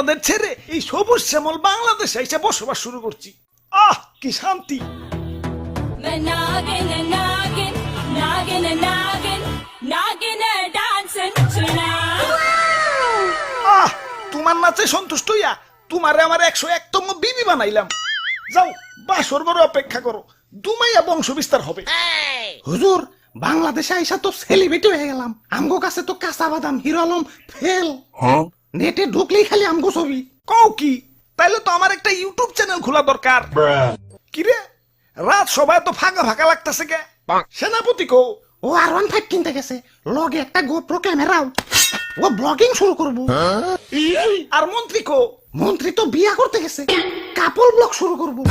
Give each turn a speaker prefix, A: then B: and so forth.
A: আমাদের ছেড়ে এই সবুজ শ্যামল বাংলাদেশে এসে বসবাস শুরু করছি। আহ কি শান্তি।
B: Nagging, nagging, nagging, nagging, nagging, dancing tonight.
A: আহ তোমার নাচে সন্তুষ্ট হইয়া তোমারে আমার 101তম বিবি বানাইলাম। যাও বাসর ঘরে অপেক্ষা করো, দুমাইয়া বংশ বিস্তার হবে।
C: হুজুর, বাংলাদেশে আইসা তো সেলিব্রিটি হয়ে গেলাম। আমগো কাছে তো কাঁচা বাদাম হিরো আলম ফেল। নেটে ঢুকলেই খালি আমগো ছবি।
A: কও কি? তাইলে তো আমার একটা ইউটিউব চ্যানেল খোলা দরকার। কিরে রাত সবাই তো ফাঁকা ফাঁকা লাগতেছে কে? সেনাপতি কো?
C: ও R15 কিনতে গেছে, লগে একটা গোপ্রো ক্যামেরাও। ও ব্লগিং শুরু করবো।
A: আর মন্ত্রী কো?
C: মন্ত্রী তো বিয়া করতে গেছে, কাপল ব্লগ শুরু করবো।